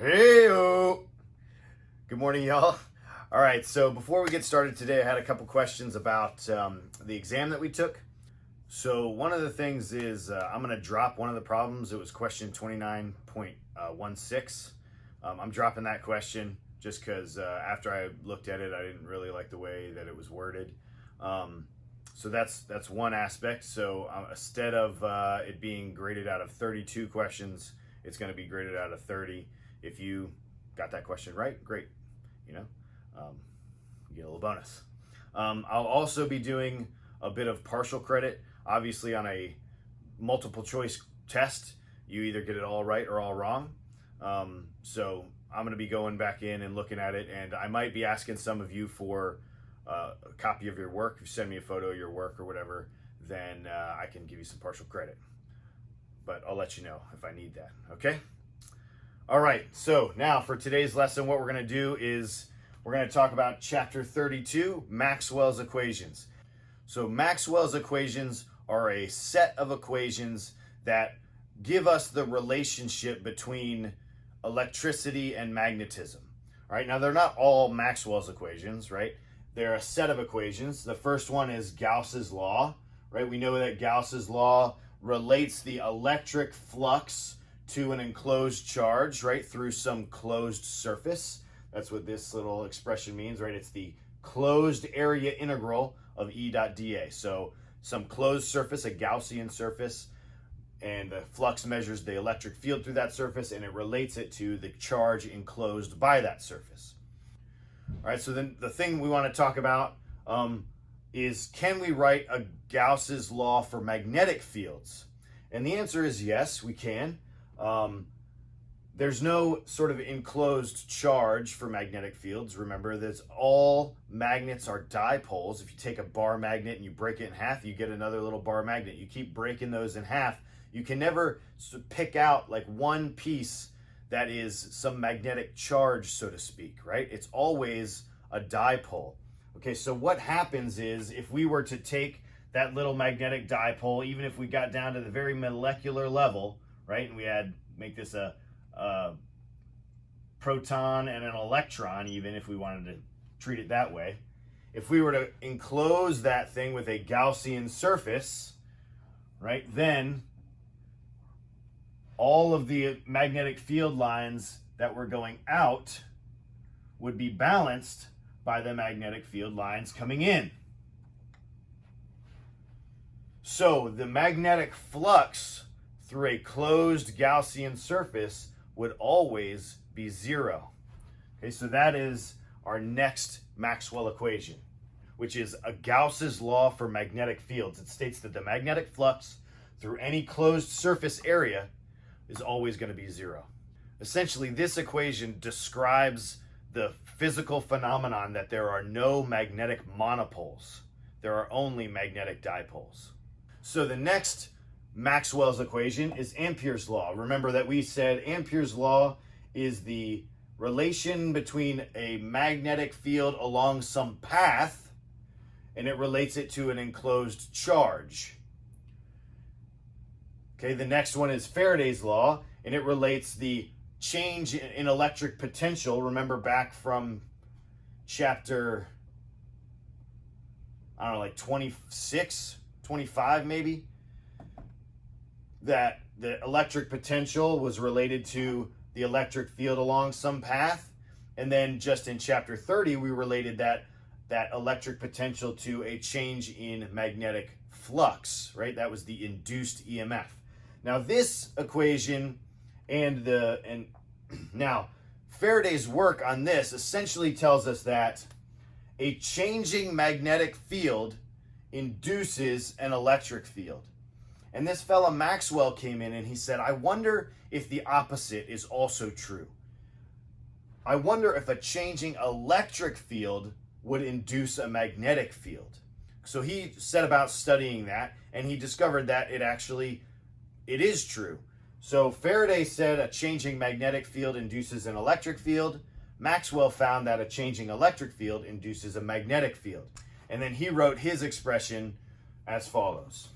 Hey-o! Good morning, y'all. All right, so before we get started today, I had a couple questions about the exam that we took. So one of the things is I'm going to drop one of the problems. It was question 29.16. I'm dropping that question just because after I looked at it, I didn't really like the way that it was worded. So that's one aspect. So instead of it being graded out of 32 questions, it's going to be graded out of 30. If you got that question right, great. You get a little bonus. I'll also be doing a bit of partial credit. Obviously, on a multiple choice test, you either get it all right or all wrong. So I'm going to be going back in and looking at it, and I might be asking some of you for a copy of your work. If you send me a photo of your work or whatever, then I can give you some partial credit. But I'll let you know if I need that, okay? All right, so now for today's lesson, what we're going to do is we're going to talk about chapter 32, Maxwell's equations. So Maxwell's equations are a set of equations that give us the relationship between electricity and magnetism. All right, now they're not all Maxwell's equations, right? They're a set of equations. The first one is Gauss's law, right? We know that Gauss's law relates the electric flux to an enclosed charge, right, through some closed surface. That's what this little expression means, right? It's the closed area integral of E dot dA. So some closed surface, a Gaussian surface, and the flux measures the electric field through that surface, and it relates it to the charge enclosed by that surface. All right, so then the thing we want to talk about is, can we write a Gauss's law for magnetic fields? And the answer is yes, we can. There's no sort of enclosed charge for magnetic fields. Remember that all magnets are dipoles. If you take a bar magnet and you break it in half, you get another little bar magnet. You keep breaking those in half. You can never pick out like one piece that is some magnetic charge, so to speak, right? It's always a dipole. Okay, so what happens is if we were to take that little magnetic dipole, even if we got down to the very molecular level, right, and we had make this a proton and an electron, even if we wanted to treat it that way. If we were to enclose that thing with a Gaussian surface, right, then all of the magnetic field lines that were going out would be balanced by the magnetic field lines coming in. So the magnetic flux through a closed Gaussian surface would always be zero. Okay, so that is our next Maxwell equation, which is a Gauss's law for magnetic fields. It states that the magnetic flux through any closed surface area is always going to be zero. Essentially, this equation describes the physical phenomenon that there are no magnetic monopoles. There are only magnetic dipoles. So the next Maxwell's equation is Ampere's law. Remember that we said Ampere's law is the relation between a magnetic field along some path, and it relates it to an enclosed charge. Okay, the next one is Faraday's law, and it relates the change in electric potential. Remember back from chapter, I don't know, like 26, 25 maybe, that the electric potential was related to the electric field along some path. And then just in chapter 30, we related that electric potential to a change in magnetic flux, right? That was the induced EMF. Now this equation and now Faraday's work on this essentially tells us that a changing magnetic field induces an electric field. And this fella Maxwell came in and he said, I wonder if the opposite is also true. I wonder if a changing electric field would induce a magnetic field. So he set about studying that, and he discovered that it is true. So Faraday said a changing magnetic field induces an electric field. Maxwell found that a changing electric field induces a magnetic field. And then he wrote his expression as follows.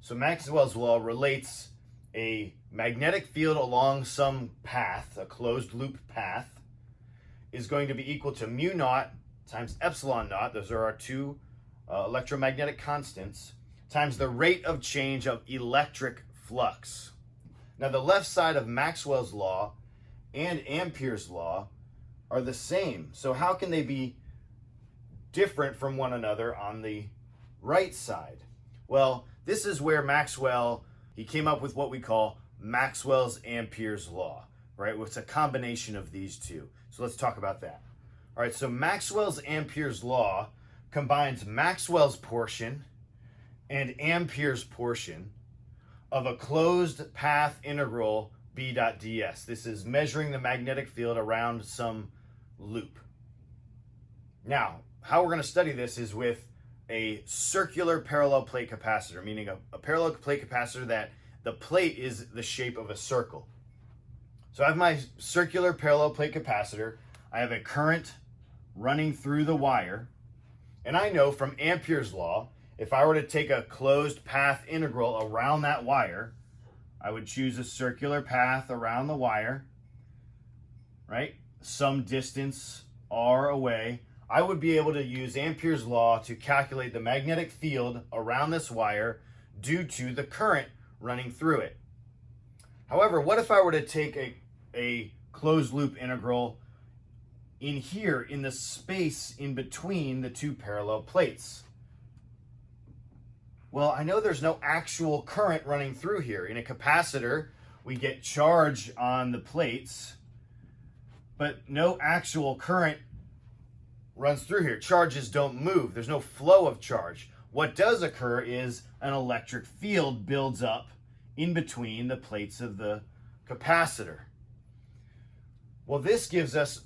So Maxwell's law relates a magnetic field along some path, a closed loop path, is going to be equal to mu naught times epsilon naught, those are our two electromagnetic constants, times the rate of change of electric flux. Now the left side of Maxwell's law and Ampere's law are the same. So how can they be different from one another on the right side? Well, this is where Maxwell, he came up with what we call Maxwell's Ampere's law, right? It's a combination of these two. So let's talk about that. All right, so Maxwell's Ampere's law combines Maxwell's portion and Ampere's portion of a closed path integral B dot ds. This is measuring the magnetic field around some loop. Now, how we're going to study this is with a circular parallel plate capacitor, meaning a parallel plate capacitor that the plate is the shape of a circle. So I have my circular parallel plate capacitor. I have a current running through the wire. And I know from Ampere's law, if I were to take a closed path integral around that wire, I would choose a circular path around the wire, right? Some distance r away. I would be able to use Ampere's law to calculate the magnetic field around this wire due to the current running through it. However, what if I were to take a closed loop integral in here in the space in between the two parallel plates? Well, I know there's no actual current running through here. In a capacitor, we get charge on the plates, but no actual current runs through here. Charges don't move. There's no flow of charge. What does occur is an electric field builds up in between the plates of the capacitor. Well, this gives us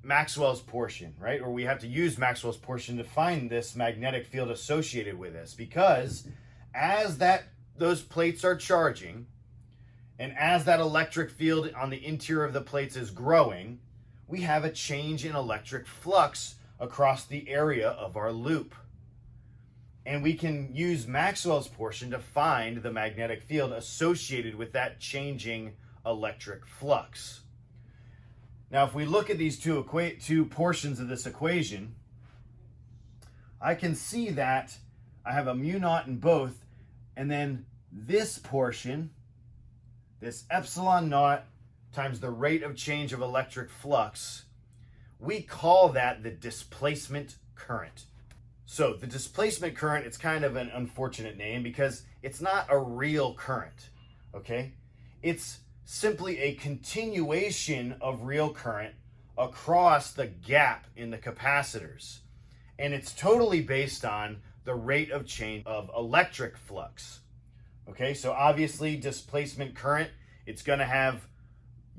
Maxwell's portion, right? Or we have to use Maxwell's portion to find this magnetic field associated with this, because as those plates are charging and as that electric field on the interior of the plates is growing, we have a change in electric flux across the area of our loop. And we can use Maxwell's portion to find the magnetic field associated with that changing electric flux. Now, if we look at these two portions of this equation, I can see that I have a mu naught in both, and then this portion, this epsilon naught times the rate of change of electric flux, we call that the displacement current. So the displacement current, it's kind of an unfortunate name because it's not a real current, okay? It's simply a continuation of real current across the gap in the capacitors. And it's totally based on the rate of change of electric flux. Okay, so obviously displacement current, it's going to have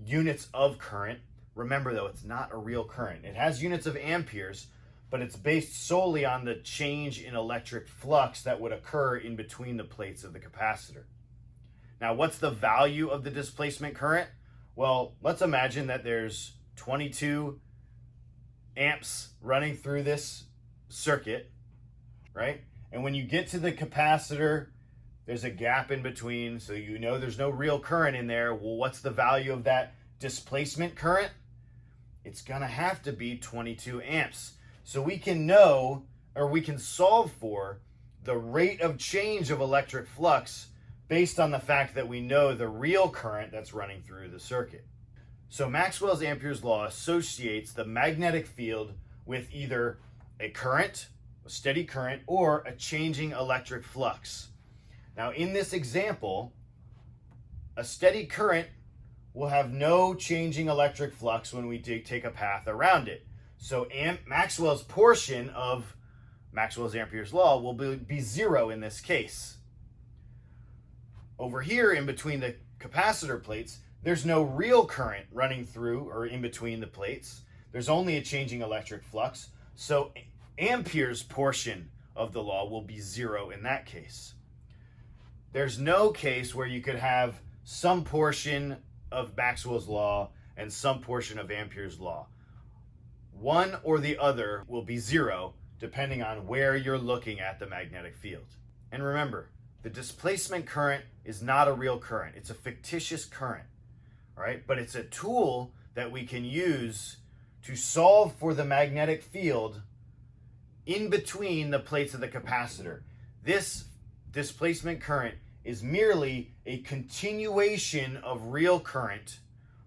units of current. Remember though, it's not a real current. It has units of amperes, but it's based solely on the change in electric flux that would occur in between the plates of the capacitor. Now, what's the value of the displacement current? Well, let's imagine that there's 22 amps running through this circuit, right? And when you get to the capacitor, there's a gap in between, so you know there's no real current in there. Well, what's the value of that displacement current? It's gonna have to be 22 amps. So we can know, or we can solve for the rate of change of electric flux based on the fact that we know the real current that's running through the circuit. So Maxwell's Ampere's law associates the magnetic field with either a current, a steady current, or a changing electric flux. Now in this example, a steady current will have no changing electric flux when we take a path around it. So Maxwell's portion of Maxwell's Ampere's law will be zero in this case. Over here in between the capacitor plates, there's no real current running through or in between the plates. There's only a changing electric flux. So Ampere's portion of the law will be zero in that case. There's no case where you could have some portion of Maxwell's law and some portion of Ampere's law. One or the other will be zero depending on where you're looking at the magnetic field. And remember, The displacement current is not a real current. It's a fictitious current, all right? But it's a tool that we can use to solve for the magnetic field in between the plates of the capacitor. This displacement current is merely a continuation of real current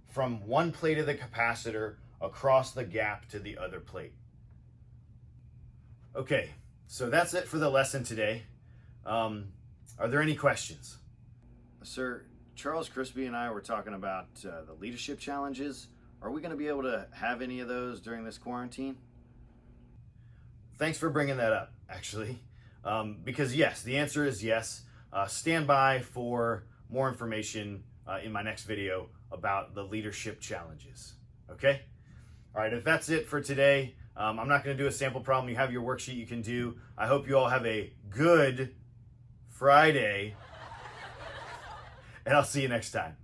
from one plate of the capacitor across the gap to the other plate. Okay, so that's it for the lesson today. Are there any questions? Sir, Charles Crispy and I were talking about the leadership challenges. Are we going to be able to have any of those during this quarantine? Thanks for bringing that up, actually. Because yes, the answer is yes. Stand by for more information in my next video about the leadership challenges. Okay? All right, if that's it for today, I'm not going to do a sample problem. You have your worksheet you can do. I hope you all have a good Friday, and I'll see you next time.